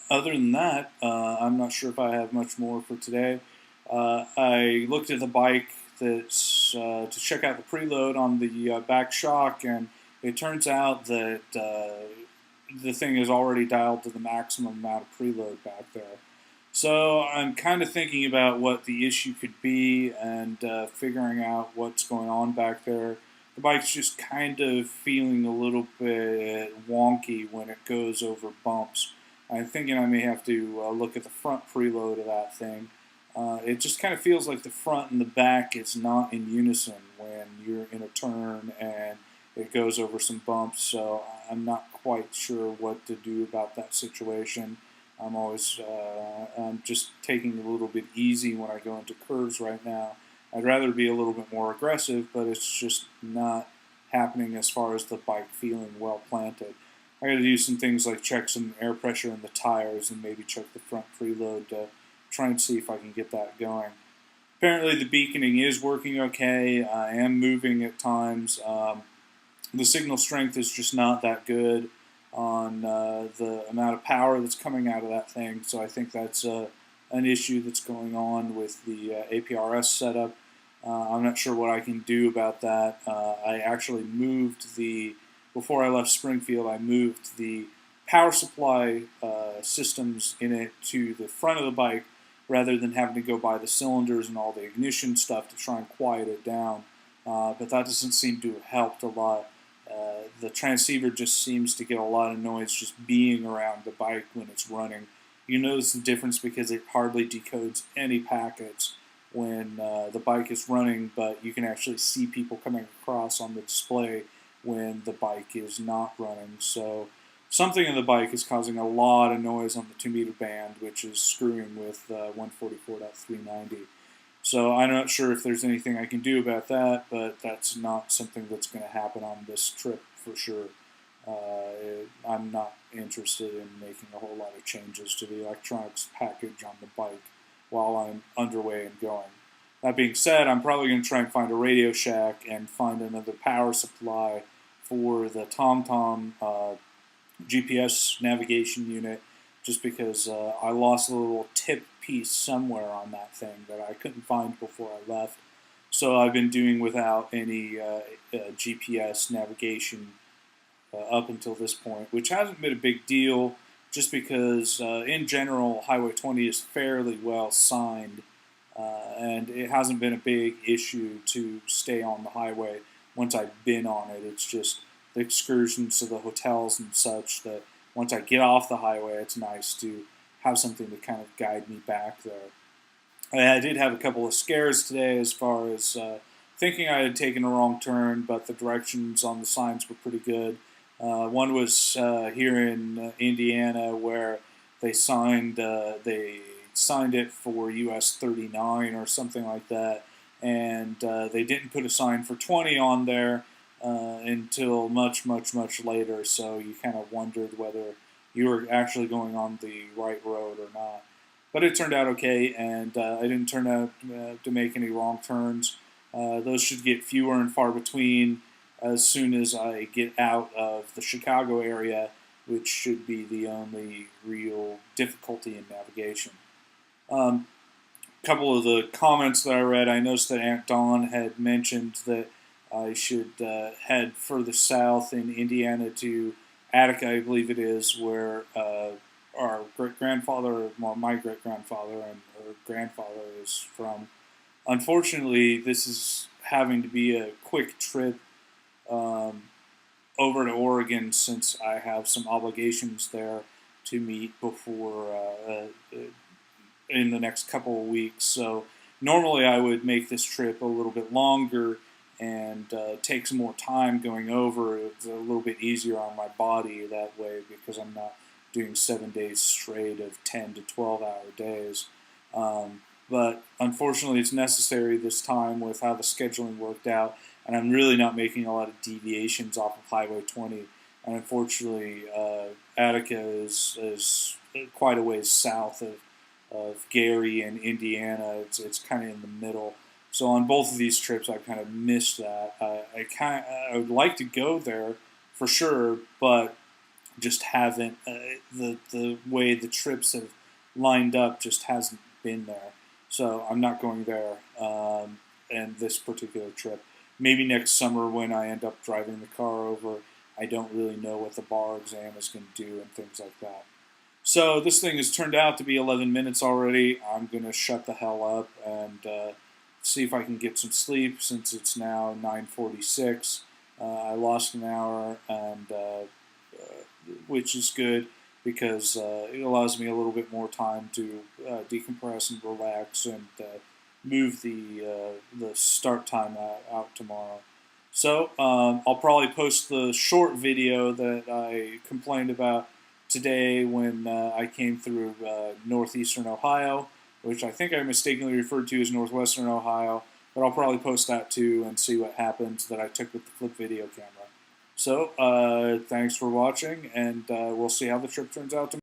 Other than that, I'm not sure if I have much more for today. I looked at the bike that's to check out the preload on the back shock, and it turns out that the thing is already dialed to the maximum amount of preload back there. So I'm kind of thinking about what the issue could be and figuring out what's going on back there. The bike's just kind of feeling a little bit wonky when it goes over bumps. I'm thinking I may have to look at the front preload of that thing. It just kind of feels like the front and the back is not in unison when you're in a turn and it goes over some bumps. So I'm not quite sure what to do about that situation. I'm just taking it a little bit easy when I go into curves right now. I'd rather be a little bit more aggressive, but it's just not happening as far as the bike feeling well planted. I got to do some things like check some air pressure in the tires and maybe check the front preload to try and see if I can get that going. Apparently, the beaconing is working okay. I am moving at times. The signal strength is just not that good on the amount of power that's coming out of that thing. So I think that's an issue that's going on with the APRS setup. I'm not sure what I can do about that. I actually before I left Springfield, I moved the power supply systems in it to the front of the bike rather than having to go by the cylinders and all the ignition stuff to try and quiet it down. But that doesn't seem to have helped a lot. The transceiver just seems to get a lot of noise just being around the bike when it's running. You notice the difference because it hardly decodes any packets when the bike is running, but you can actually see people coming across on the display when the bike is not running. So something in the bike is causing a lot of noise on the 2-meter band, which is screwing with 144.390. So I'm not sure if there's anything I can do about that, but that's not something that's going to happen on this trip for sure. I'm not interested in making a whole lot of changes to the electronics package on the bike while I'm underway and going. That being said, I'm probably going to try and find a Radio Shack and find another power supply for the TomTom GPS navigation unit, just because I lost a little tip piece somewhere on that thing that I couldn't find before I left. So I've been doing without any GPS navigation up until this point, which hasn't been a big deal, just because in general Highway 20 is fairly well signed, and it hasn't been a big issue to stay on the highway once I've been on it. It's just the excursions to the hotels and such that once I get off the highway, it's nice to have something to kind of guide me back there. I did have a couple of scares today as far as thinking I had taken a wrong turn, but the directions on the signs were pretty good. One was here in Indiana where they signed it for US 39 or something like that, and they didn't put a sign for 20 on there until much, much, much later. So you kind of wondered whether you were actually going on the right road or not. But it turned out okay, and I didn't turn out to make any wrong turns. Those should get fewer and far between as soon as I get out of the Chicago area, which should be the only real difficulty in navigation. Couple of the comments that I read, I noticed that Aunt Dawn had mentioned that I should head further south in Indiana to Attica, I believe it is, where our great-grandfather, well, my great-grandfather and her grandfather is from. Unfortunately, this is having to be a quick trip over to Oregon since I have some obligations there to meet before in the next couple of weeks. So normally I would make this trip a little bit longer and take some more time going over. It's a little bit easier on my body that way because I'm not doing 7 days straight of 10 to 12 hour days. But unfortunately, it's necessary this time with how the scheduling worked out, and I'm really not making a lot of deviations off of Highway 20. And unfortunately, Attica is quite a ways south of Gary and Indiana. It's kind of in the middle. So on both of these trips, I kind of missed that. I would like to go there for sure, but just haven't, the way the trips have lined up just hasn't been there. So I'm not going there and this particular trip. Maybe next summer when I end up driving the car over. I don't really know what the bar exam is going to do and things like that. So this thing has turned out to be 11 minutes already. I'm going to shut the hell up and see if I can get some sleep since it's now 9:46. I lost an hour, and which is good because it allows me a little bit more time to decompress and relax and move the start time out tomorrow. So I'll probably post the short video that I complained about today when I came through northeastern Ohio, which I think I mistakenly referred to as northwestern Ohio, but I'll probably post that too and see what happens that I took with the flip video camera. So thanks for watching, and we'll see how the trip turns out tomorrow.